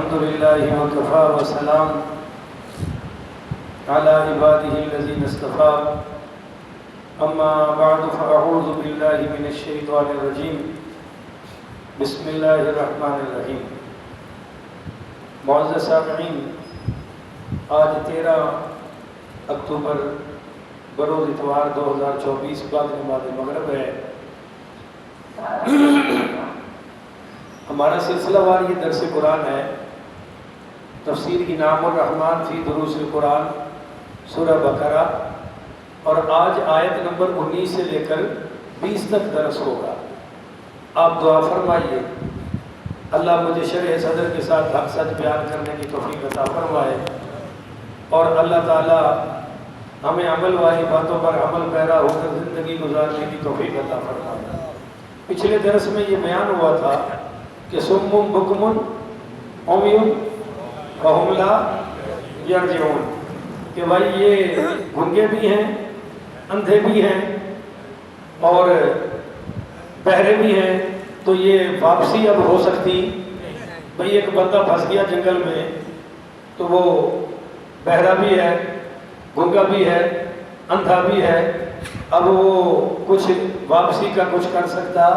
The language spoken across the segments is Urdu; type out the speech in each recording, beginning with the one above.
الحمد لله وكفى وسلام على عباده الذين اصطفى أما بعد فأعوذ بالله من الشيطان الرجيم بسم الله الرحمن الرحيم. معزز سامعین، آج 13 اکتوبر بروز اتوار 2024 بعد نماز مغرب ہے. ہمارا سلسلہ وار یہ درس قرآن ہے. تفسیر انعام الرحمن فی دروس القرآن سورہ بقرہ، اور آج آیت نمبر 19 سے لے کر 20 تک درس ہوگا. آپ دعا فرمائیے اللہ مجھے شرح صدر کے ساتھ حق سچ بیان کرنے کی توفیق عطا فرمائے، اور اللہ تعالی ہمیں عمل والی باتوں پر عمل پیرا ہو کر زندگی گزارنے کی توفیق عطا فرمائے. پچھلے درس میں یہ بیان ہوا تھا کہ سم بکم عمی فہم لا یرجعون، کہ بھائی یہ گنگے بھی ہیں، اندھے بھی ہیں اور بہرے بھی ہیں، تو یہ واپسی اب ہو سکتی. بھئی ایک بندہ پھنس گیا جنگل میں تو وہ بہرا بھی ہے، گنگا بھی ہے، اندھا بھی ہے، اب وہ کچھ واپسی کا کچھ کر سکتا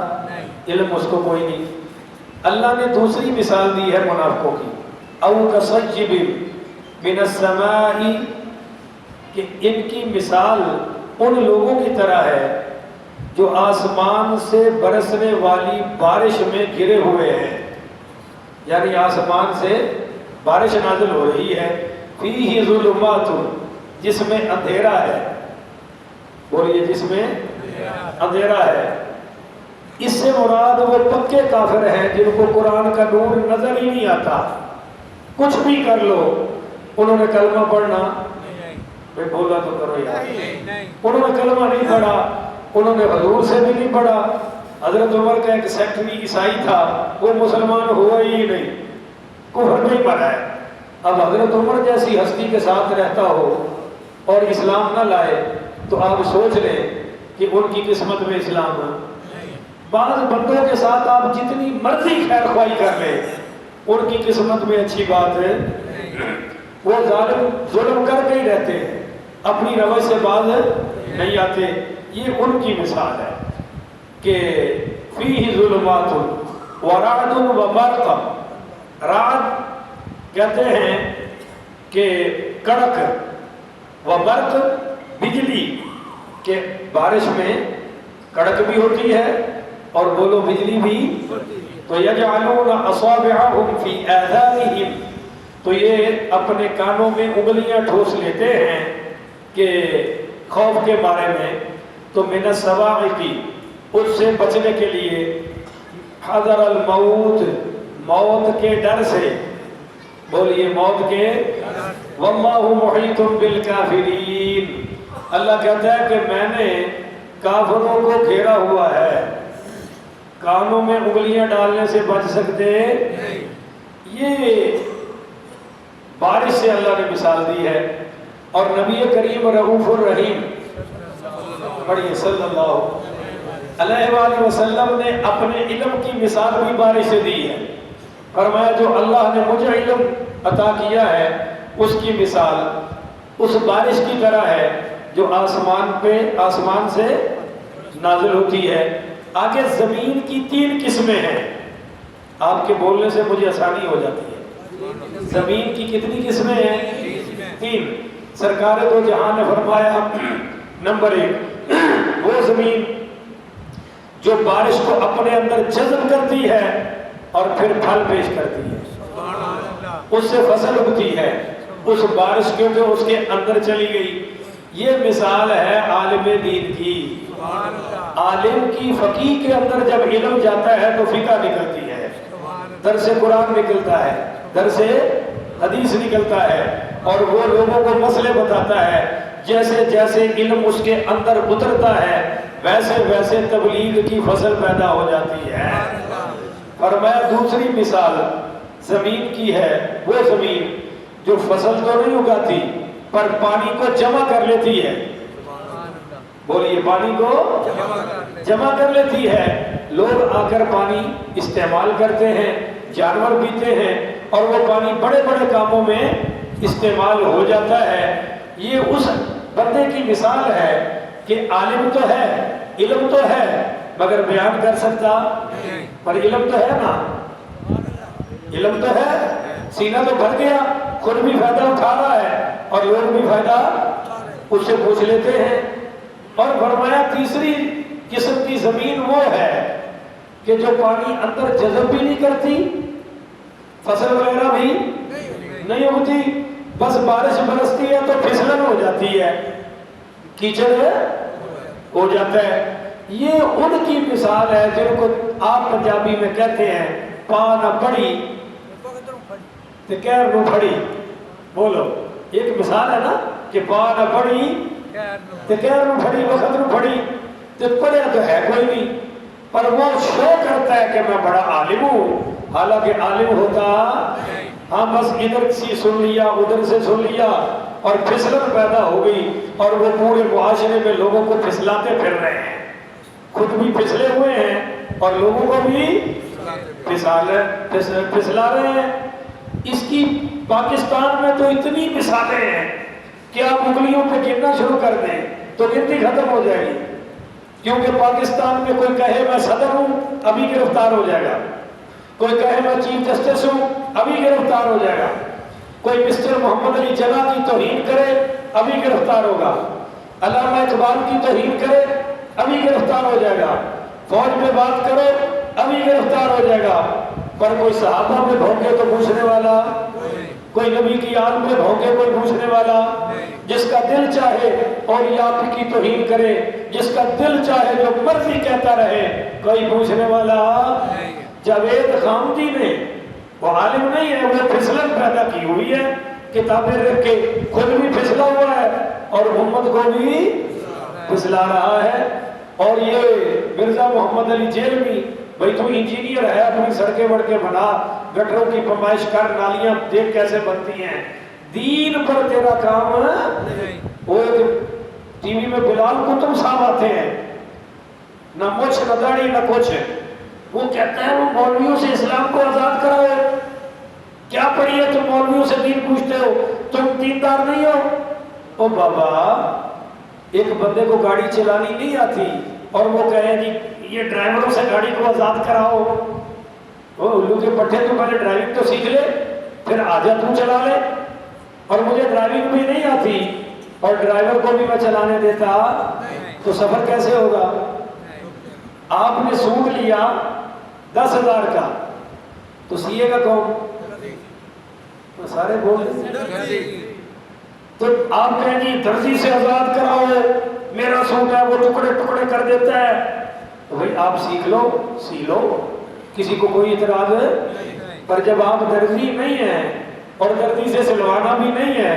علم اس کو کوئی نہیں. اللہ نے دوسری مثال دی ہے منافقوں کی، او کصیب من السماء، کہ ان کی مثال ان لوگوں کی طرح ہے جو آسمان سے برسنے والی بارش میں گرے ہوئے ہیں. یعنی آسمان سے بارش نازل ہو رہی ہے، فیہ ظلمات، جس میں اندھیرا ہے. بولیے جس میں اندھیرا ہے. اس سے مراد وہ پکے کافر ہیں جن کو قرآن کا نور نظر ہی نہیں آتا. کچھ بھی کر لو، انہوں نے کلمہ پڑھنا، میں بولا تو کرو یار، انہوں نے کلمہ نہیں پڑھا، انہوں نے حضور سے بھی نہیں پڑھا. حضرت عمر کا ایک سیکٹری عیسائی تھا، وہ مسلمان ہوا ہی نہیں، کفر نہیں پڑھا ہے. اب حضرت عمر جیسی ہستی کے ساتھ رہتا ہو اور اسلام نہ لائے تو آپ سوچ لیں کہ ان کی قسمت میں اسلام ہے. بعض بندوں کے ساتھ آپ جتنی مرضی خیر خواہی کر لیں، ان کی قسمت میں اچھی بات ہے. وہ ظلم کر کے ہی رہتے ہیں، اپنی روش سے باز نہیں آتے. یہ ان کی مثال ہے کہ فیہ ظلمات ورعد وبرق. رعد کہتے ہیں کہ کڑک، وبرق بجلی، کہ بارش میں کڑک بھی ہوتی ہے اور بولو بجلی بھی. تو یجعلون اصابعهم فی آذانہم، تو یہ اپنے کانوں میں انگلیاں ٹھوس لیتے ہیں کہ خوف کے بارے میں. تو من الصواعق، اس سے بچنے کے لیے، حذر الموت، موت کے ڈر سے. بولیے موت کے. واللہ محیط بالکافرین، اللہ کہتا ہے کہ میں نے کافروں کو گھیرا ہوا ہے. کانوں میں انگلیاں ڈالنے سے بچ سکتے. یہ بارش سے اللہ نے مثال دی ہے. اور نبی کریم رؤوف الرحیم پڑھیے صلی اللہ علیہ وآلہ وسلم نے اپنے علم کی مثال بھی بارش سے دی ہے. فرمایا جو اللہ نے مجھے علم عطا کیا ہے اس کی مثال اس بارش کی طرح ہے جو آسمان سے نازل ہوتی ہے. آگے زمین کی 3 قسمیں ہیں. آپ کے بولنے سے مجھے آسانی ہو جاتی ہے. زمین کی کتنی قسمیں ہیں؟ 3. سرکار دو جہاں نے فرمایا نمبر 1 وہ زمین جو بارش کو اپنے اندر جذب کرتی ہے اور پھر پھل پیش کرتی ہے، اس سے فصل اگتی ہے. اس بارش کیونکہ اس کے اندر چلی گئی. یہ مثال ہے عالم دین کی. عالم کی فقیہ کے اندر جب علم جاتا ہے تو فقہ نکلتی ہے، درس قرآن نکلتا ہے، درس حدیث نکلتا ہے، اور وہ لوگوں کو مسئلے بتاتا ہے. جیسے جیسے علم اس کے اندر اترتا ہے ویسے ویسے تبلیغ کی فصل پیدا ہو جاتی ہے. فرمایا دوسری مثال زمین کی ہے، وہ زمین جو فصل تو نہیں اگاتی پر پانی کو جمع کر لیتی ہے. بولیے پانی کو جمع کر لیتی ہے. لوگ آ کر پانی استعمال کرتے ہیں، جانور پیتے ہیں، اور وہ پانی بڑے بڑے کاموں میں استعمال ہو جاتا ہے۔ یہ اس بندے کی مثال ہے کہ عالم تو ہے، علم تو ہے، مگر بیان کر سکتا پر علم تو ہے نا، علم تو ہے، سینہ تو بھر گیا، خود بھی فائدہ اٹھا رہا ہے اور لوگ بھی فائدہ اس سے پوچھ لیتے ہیں۔ اور فرمایا تیسری قسم کی زمین وہ ہے کہ جو پانی اندر جذب بھی نہیں کرتی، فصل وغیرہ بھی نہیں ہوتی، بس بارش برستی ہے تو پھسلن ہو جاتی ہے، کیچڑ ہو جاتا ہے۔ یہ ان کی مثال ہے جن کو آپ پنجابی میں کہتے ہیں پا نہ پڑی تو کیر نو پھڑی۔ بولو، ایک مثال ہے نا کہ پا نہ پڑی تو کیر نو پھڑی، وقت نو پھڑی، تو پڑھیا تو ہے کوئی نہیں، پر وہ شو کرتا ہے کہ میں بڑا عالم ہوں، حالانکہ عالم ہوتا ہاں بس ادھر سے سن لیا ادھر سے سن لیا اور پھسلن پیدا ہو گئی، اور وہ پورے معاشرے میں لوگوں کو پھسلاتے پھر رہے ہیں، خود بھی پھسلے ہوئے ہیں اور لوگوں کو بھی پھسلا رہے ہیں۔ اس کی پاکستان میں تو اتنی مثالیں ہیں کہ آپ انگلیوں پہ گننا شروع کر دیں تو گنتی ختم ہو جائے گی، کیونکہ پاکستان میں کوئی کہے میں صدر ہوں ابھی گرفتار ہو جائے گا، کوئی کہے میں چیف جسٹس ہوں ابھی گرفتار ہو جائے گا، کوئی مسٹر محمد علی جناح کی توہین کرے ابھی گرفتار ہوگا، علامہ اقبال کی توہین کرے ابھی گرفتار ہو جائے گا، فوج میں بات کرو ابھی گرفتار ہو جائے گا، پر کوئی صحابہ میں بھونکے تو پوچھنے والا، کوئی نبی کی آل میں بھونکے کوئی پوچھنے والا، جس کا دل چاہے اور آپ کی توہین کرے، جس کا دل چاہے جو مرضی کہتا رہے، کوئی پوچھنے والا۔ جاوید خامدی نے، وہ عالم نہیں ہے، وہ پھسلن پیدا کی ہوئی ہے، کتابیں رکھ کے خود بھی پھسلا ہوا ہے اور امت کو بھی پھسلا رہا ہے۔ اور یہ مرزا محمد علی جیلوی، بھئی تو انجینئر ہے، اپنی سڑکیں وڑکیں بنا، گٹروں کی پیمائش کر، نالیاں دیکھ کیسے بنتی ہیں، دین پر تیرا کام وہ ایک ٹی وی میں بلال کتب صاحب آتے ہیں، نہ مچھ نہ داڑھی نہ کچھ، وہ کہتا ہے وہ مولویوں سے اسلام کو آزاد کراؤ، کیا پڑھی ہے تم مولویوں سے دین پوچھتے ہو، تم دیندار نہیں ہو؟ او بابا، ایک بندے کو گاڑی چلانی نہیں آتی اور وہ کہے جی یہ ڈرائیوروں سے گاڑی کو آزاد کراؤ، وہ الو کے پٹھے تو پہلے ڈرائیونگ تو سیکھ لے پھر آجا تو چلا لے، اور مجھے ڈرائیونگ بھی نہیں آتی اور ڈرائیور کو بھی میں چلانے دیتا تو سفر کیسے ہوگا؟ آپ نے سوٹ لیا 10,000 کا تو سیے گا کون؟ تو سارے بول دیں، تو آپ کہیں جی درزی سے آزاد کراؤ، میرا سوٹ ہے وہ ٹکڑے ٹکڑے کر دیتا ہے، تو بھئی آپ سیکھ لو، سی لو، کسی کو کوئی اعتراض ہے؟ پر جب آپ درزی نہیں ہیں اور درزی سے سلوانا بھی نہیں ہے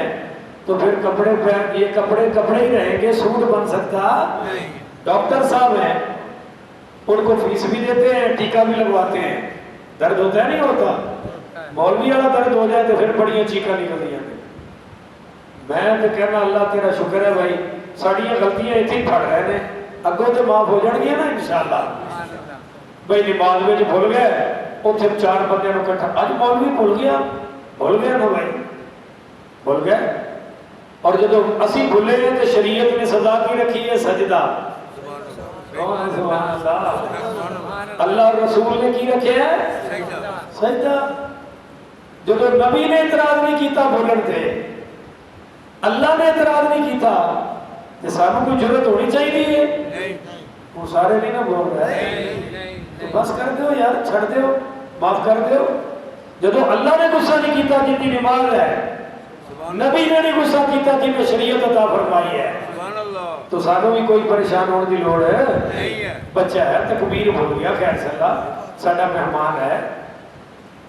تو پھر کپڑے یہ کپڑے ہی رہیں گے، سوٹ بن سکتا؟ ڈاکٹر صاحب ہیں، ان کو فیس بھی دیتے ہیں، ٹیکہ بھی لگواتے ہیں، درد ہوتا ہے نہیں ہوتا؟ مولوی والا درد ہو جائے تو پھر بڑی چیخاں نکل جاتی۔ میں تو کہنا اللہ تیرا شکر ہے بھائی، ساڑیاں غلطیاں اتنی پڑ رہے ہیں، اگوں تو معاف ہو جان گیا نا انشاءاللہ۔ بھائی نماز میں جو بھول گئے اتنے 4 بندے نو کٹھا، اج مولوی بھول گیا نا بھائی، بھول گئے۔ اور جب اسی بھولے ہیں تو شریعت نے سزا کی رکھی ہے سجدہ، سبحان اللہ، اللہ اور رسول نے کی رکھے ہے سجدہ۔ جب نبی نے اعتراض نہیں کیتا بولن تھے، اللہ نے اعتراض نہیں کیتا، تو سانوں کوئی جرت ہونی چاہیے؟ وہ سارے نہیں نا بول رہے، تو بس کر دیو یار، چھڑ دیو، معاف کر دیو۔ جب اللہ نے غصہ نہیں کیتا جن کی نماز ہے، نبی نے نہیں غصہ کیتا جن نے شریعت عطا فرمائی ہے، تو سانوں بھی کوئی پریشان ہونے کی لوڑ ہے؟ بچہ ہے تکبیر بول گیا، خیر صلاح ساڈا مہمان ہے،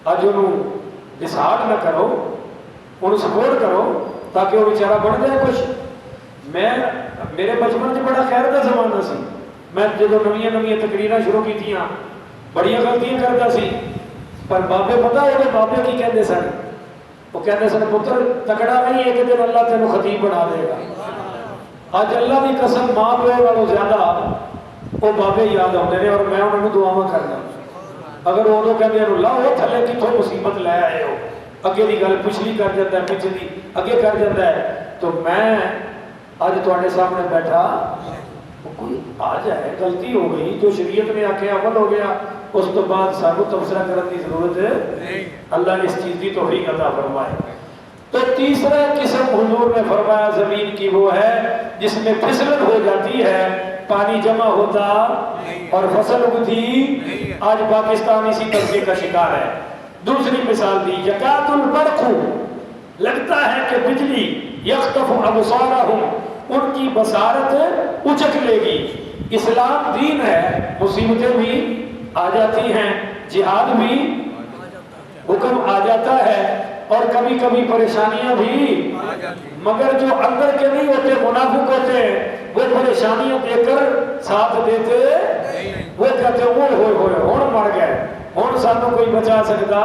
اج انہوں ڈسہارڈ نہ کرو، انہوں سپورٹ کرو تاکہ وہ بیچارہ بن جائے کچھ۔ میرے بچپن سے بڑا خیر کا زمانہ سی، میں جب نویاں تقریراں شروع کی بڑی غلطیاں کرتا سی، پر بابے پتہ ہے بابے کی کہتے سن؟ وہ کہتے سن پتر تکڑا نہیں، ایک دن اللہ تینوں خطیب بنا دے گا۔ آج اللہ کی قسم ماں پیو والوں زیادہ وہ بابے یاد آتے ہیں اور میں انہوں نے دعاواں کرنا، اگر وہ کہتے ہیں لاؤ تھلے کتوں مصیبت لے آئے ہو، اگے دی گل پچھلی کر جاتا ہے، پچھلی اگے کر جاتا ہے۔ تو میں اج تواڈے سامنے بیٹھا، کوئی آ جائے غلطی ہو گئی، جو شریعت نے آکھیا عمل ہو گیا، اس تو بعد سانو تبصرہ کرنے کی ضرورت ہے، اللہ اس چیز کی توفیق عطا فرمائے۔ تو تیسرا قسم حضور نے فرمایا زمین کی وہ ہے جس میں پھسلن ہو جاتی ہے، پانی جمع ہوتا اور فصل اگتی۔ آج پاکستان اسی طبقے کا شکار ہے۔ دوسری مثال دی، یکاد البرق، لگتا ہے کہ بجلی، یخطف ابصارہم، ان کی بصارت اچک لے گی۔ اسلام دین ہے، مصیبتیں بھی آ جاتی ہیں، جہاد بھی حکم آ جاتا ہے، اور کبھی کبھی پریشانیاں بھی، مگر جو اندر کے نہیں ہوتے منافق ہوتے ہیں، وہ پریشانیاں دے کر ساتھ دیتے، وہ کہتے ہیں ہوئے ہوئے ہوئے ہون مر گئے، ہون سانو کوئی بچا سکتا،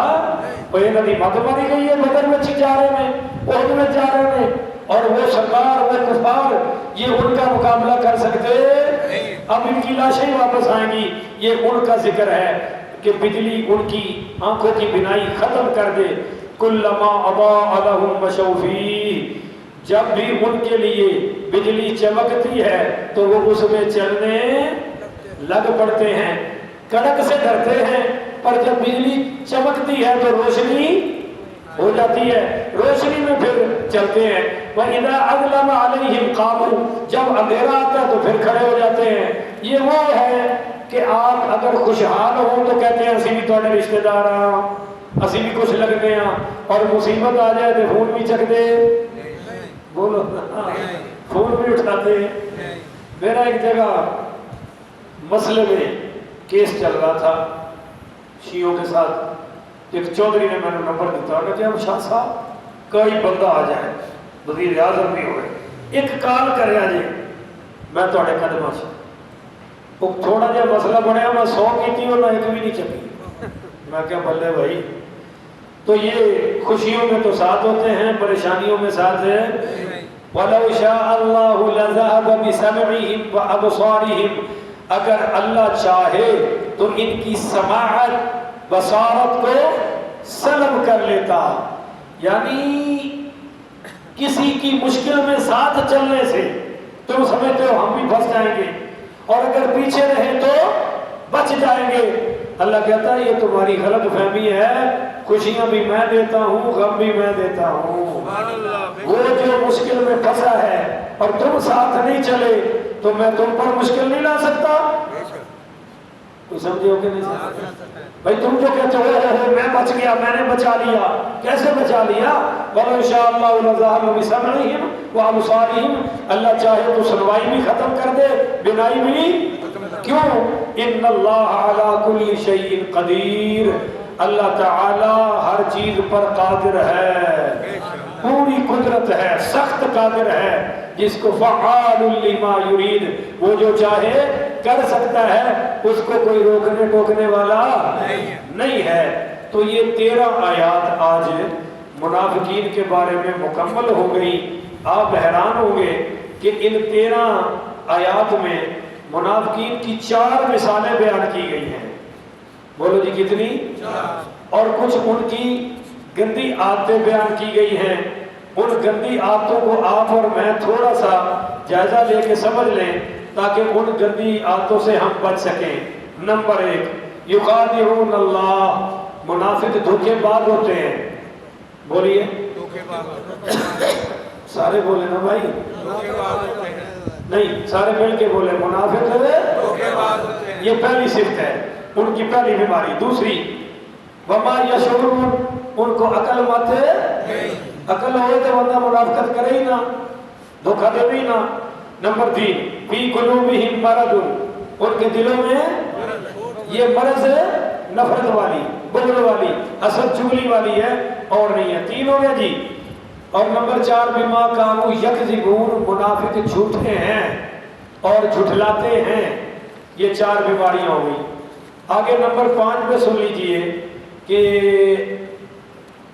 پہلے نبی مت ماری گئی ہے، بدر میں جا رہے ہیں، احد میں جا رہے ہیں، اور وہ سرکار وہ کفار یہ ان کا مقابلہ کر سکتے؟ اب ان کی لاشیں واپس آئیں گی۔ یہ ان کا ذکر ہے کہ بجلی ان کی آنکھوں کی بینائی ختم کر دے۔ کلما اضاء لهم مشوا فیہ، جب بھی ان کے لیے بجلی چمکتی ہے تو وہ اس میں چلنے لگ پڑتے ہیں۔ کڑک سے ڈرتے ہیں، پر جب بجلی چمکتی ہے تو روشنی ہو جاتی ہے، روشنی میں پھر چلتے ہیں۔ وَإِذَا أَظْلَمَ عَلَيْهِمْ قَامُوا، جب اندھیرا آتا ہے تو پھر کھڑے ہو جاتے ہیں۔ یہ وہ ہے کہ آپ اگر خوشحال ہوں تو کہتے ہیں اسی بھی تھوڑے رشتہ دار ہاں، اسی بھی کچھ لگتے ہیں، اور مصیبت آ جائے تو فون بھی چک دے، بولو فون بھی اٹھاتے ہیں۔ میرا ایک جگہ مسئلے میں کیس چل رہا تھا شیعوں کے ساتھ، ایک چودھری نے میں نے نمبر دیتا، انہوں نے کہا شاہ صاحب کوئی بندہ آ جائے، وزیر اعظم بھی ہوئے، ایک کال کرے آجے میں تھوڑے قدمہ سے، وہ تھوڑا جہا مسئلہ بنیا، میں 100 کی تھی اور نہ ایک بھی نہیں چکی۔ میں کہا بلے بھائی، تو یہ خوشیوں میں تو ساتھ ہوتے ہیں، پریشانیوں میں ساتھ ہیں۔ وَلَوْ شَاءَ اللَّهُ لَذَهَبَ بِسَمْعِهِمْ وَأَبْصَارِهِمْ، اگر اللہ چاہے تو ان کی سماعت بصارت کو سلب کر لیتا، یعنی کسی کی مشکل میں ساتھ چلنے سے تم سمجھتے ہو ہم بھی پھنس جائیں گے، اور اگر پیچھے رہیں تو بچ جائیں گے۔ اللہ کہتا ہے یہ تمہاری غلط فہمی ہے، خوشیاں بھی میں دیتا ہوں، غم بھی میں دیتا ہوں۔ وہ جو مشکل میں پھنسا ہے اور تم ساتھ نہیں چلے تو میں تم پر مشکل نہیں لا سکتا۔ کوئی سمجھے ہو کہ نہیں سمجھے؟ بھائی تم جو کہتے ہو میں بچ گیا، میں نے بچا لیا، کیسے بچا لیا؟ وَلَوْ شَاءَ اللَّهُ لَذَهَبَ بِسَمْعِهِمْ وَأَبْصَارِهِمْ، اللہ چاہے تو سنوائی بھی ختم کر دے، بینائی بھی۔ کیوں؟ ان اللہ علی کل شیء قدیر، اللہ تعالی ہر چیز پر قادر ہے، پوری قدرت ہے، سخت قادر ہے، جس کو فعال لما یرید، وہ جو چاہے کر سکتا ہے، اس کو کوئی روکنے ٹوکنے والا نہیں ہے۔ تو یہ 13 آیات آج منافقین کے بارے میں مکمل ہو گئی۔ آپ حیران ہوں گے کہ ان 13 آیات میں منافقین کی 4 مثالیں بیان کی گئی ہیں۔ بولو جی کتنی؟ اور کچھ ان کی گندی عادتیں بیان کی گئی ہیں۔ ان گندی عادتوں کو آپ اور میں تھوڑا سا جائزہ لے کے سمجھ لیں تاکہ ان گندی عادتوں سے ہم بچ سکیں۔ نمبر 1، یخادعون اللہ، منافق دھوکے باز ہوتے ہیں۔ بولیے سارے بولے نا بھائی، نہیں سارے مل کے بولے، منافق یہ پہلی صفت ہے، ان کی پہلی بیماری۔ دوسری، وما یشعرون، ان کو عقل مت، عقل ہوئے تو بندہ منافقت کرے ہی نہ، دھوکہ دے بھی نہ۔ نمبر 3، فی قلوبہم مرض، ان کے دلوں میں یہ مرض نفرت والی، بغض والی، حسد چغلی والی ہے، اور نہیں ہے۔ 3 ہو گیا جی۔ اور نمبر 4، بما کانوا یکذبون، منافق جھوٹے ہیں اور جھٹلاتے ہیں۔ یہ 4 بیماریاں ہو گئی۔ آگے نمبر 5 پہ سن لیجئے کہ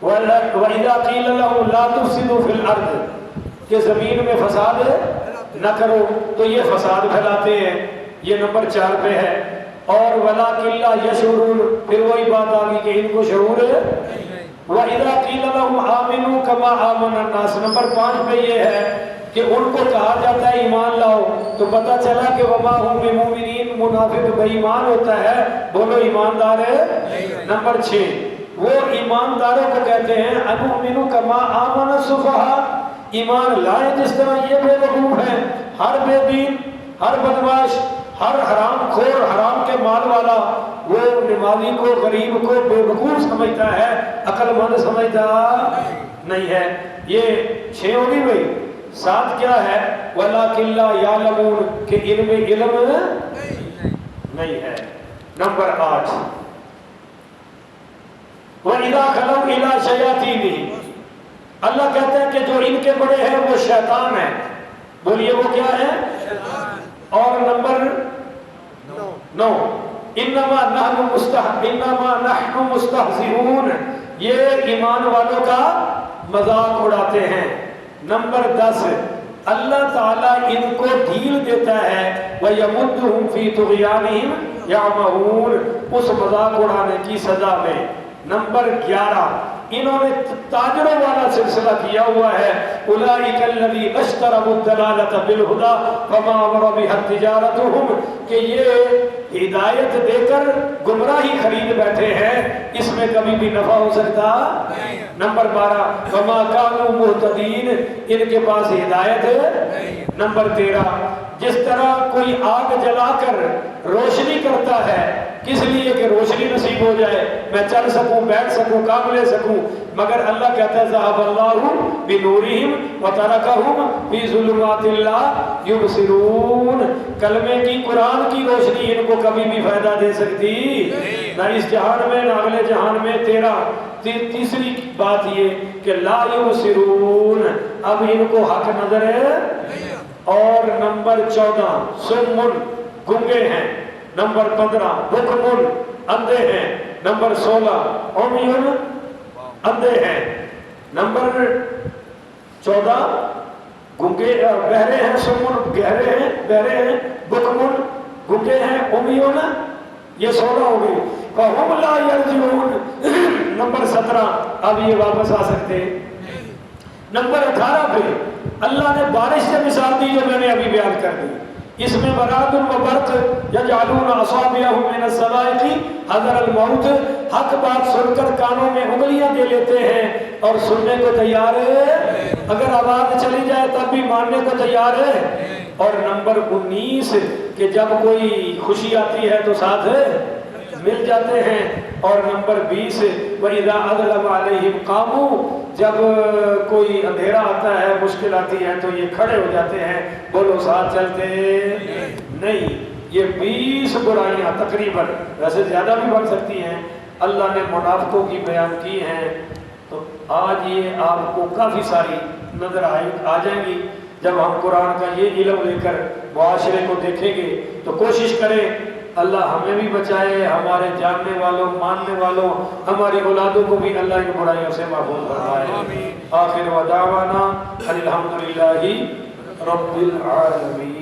وَإِذَا قِيلَ لَهُمْ لَا تُفْسِدُوا فِي الْأَرْضِ، کہ زمین میں فساد نہ کرو، تو یہ فساد پھیلاتے ہیں۔ یہ نمبر 4 پہ ہے۔ اور وَلَٰكِن لَّا يَشْعُرُونَ، پھر وہی بات آگئی کہ ان کو شعور وَإِذَا قِيلَ لَهُمْ آمِنُوا كَمَا آمَنَ النَّاسُ نمبر 5 پہ یہ ہے کہ ان کو کہا جاتا ہے ایمان لاؤ، تو پتہ چلا کہ وَمَا هُمْ بِمُؤْمِنِينَ منافق بے ایمان ہوتا ہے، بولو ایماندار ہے۔ نمبر 6 وہ ایمانداروں کو کہتے ہیں اَنُؤْمِنُ كَمَا آمَنَ السُّفَهَاءُ ایمان لائے جس طرح یہ بے وقوف ہیں۔ ہر بے دین، ہر بدمعاش، ہر حرام خور، حرام کے مال والا وہ نمازی کو، غریب کو بے وقوف سمجھتا ہے، عقل مند سمجھتا نہیں ہے۔ یہ 6 ہوگی بھائی۔ 7 کیا ہے؟ وَلَٰكِن لَّا يَعْلَمُونَ کہ علم نہیں ہے۔ نمبر 8 وَإِذَا خَلَوْا إِلَىٰ شَيَاطِينِهِمْ اللہ کہتے ہیں کہ جو ان کے بڑے ہیں وہ شیطان ہیں۔ بولیے وہ کیا ہے؟ اور نمبر 9 انما نحن مستہزئون یہ ایمان والوں کا مذاق اڑاتے ہیں۔ نمبر 10 اللہ تعالیٰ ان کو ڈھیل دیتا ہے وَيَمُدُّهُمْ فِي طُغْيَانِهِمْ يَعْمَهُونَ اس مذاق اڑانے کی سزا میں۔ نمبر 11 انہوں نے تاجروں والا سلسلہ کیا ہوا ہے اولئک الذین اشتروا الضلالۃ بالہدی فما امر بها تجارتهم کہ یہ ہدایت دے کر گمراہی خرید بیٹھے ہیں، اس میں کبھی بھی نفع ہو سکتا نہیں۔ نمبر 12 فما كانوا مهتدین ان کے پاس ہدایت ہے۔ نمبر 13 جس طرح کوئی آگ جلا کر روشنی کرتا ہے کس لیے کہ روشنی نصیب ہو جائے، میں چل سکوں، بیٹھ سکوں، کام لے سکوں، مگر اللہ کہتا ہے ذهب اللہ بنورہم وترکہم فی ظلمات لا یبصرون کلمے کی، قرآن کی روشنی ان کو کبھی بھی فائدہ دے سکتی نہ اس جہان میں نہ اگلے جہان میں۔ تیسری بات یہ کہ لا یبصرون اب ان کو حق نظر ہے۔ اور نمبر 14 سمن گنگے ہیں۔ نمبر 15 بکمن اندھے ہیں۔ نمبر 16 عمیون اندھے ہیں۔ نمبر 14 گنگے بہرے ہیں، سمن گہرے ہیں، بہرے ہیں، بکمن گنگے ہیں، عمیون یہ 16 ہو گئی۔ فَهُمْ لَا يَرْجِعُونَ نمبر 17 اب یہ واپس آ سکتے۔ نمبر 18 پہ اللہ نے بارش سے مثال دی جو میں نے ابھی بیان کر دی، اس میں برات و برق یجعلون اصابعهم من الصواعق حذر الموت حق بات سن کر کانوں میں انگلیاں دے لیتے ہیں اور سننے کو تیار ہے، اگر آواز چلی جائے تب بھی ماننے کو تیار ہے۔ اور نمبر 19 کہ جب کوئی خوشی آتی ہے تو ساتھ مل جاتے ہیں۔ اور نمبر 20 وَإِذَا أَظْلَمَ عَلَيْهِمْ قَامُوا جب کوئی اندھیرا آتا ہے، مشکل آتی ہے تو یہ کھڑے ہو جاتے ہیں، بولو ساتھ چلتے نہیں۔ یہ 20 برائیاں تقریباً، ویسے زیادہ بھی بڑھ سکتی ہیں، اللہ نے منافقوں کی بیان کی ہیں، تو آج یہ آپ کو کافی ساری نظر آ جائیں گی۔ جب ہم قرآن کا یہ علم لے کر معاشرے کو دیکھیں گے تو کوشش کریں اللہ ہمیں بھی بچائے، ہمارے جاننے والوں، ماننے والوں، ہماری اولادوں کو بھی اللہ ان برائیوں سے محفوظ فرمائے۔ آخر ودعوانا الحمدللہ رب العالمین۔